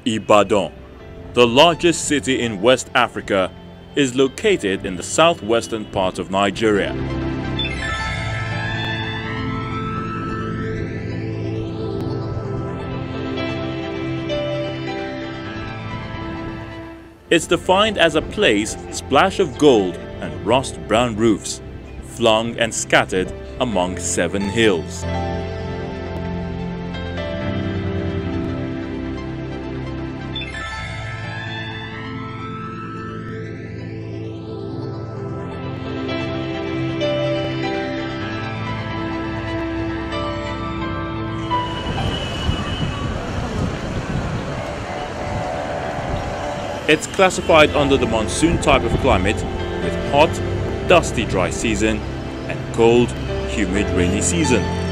Ibadan, the largest city in West Africa, is located in the southwestern part of Nigeria. It's defined as a place splashed of gold and rust-brown roofs, flung and scattered among 7 hills. It's classified under the monsoon type of climate with hot, dusty dry season and cold, humid rainy season.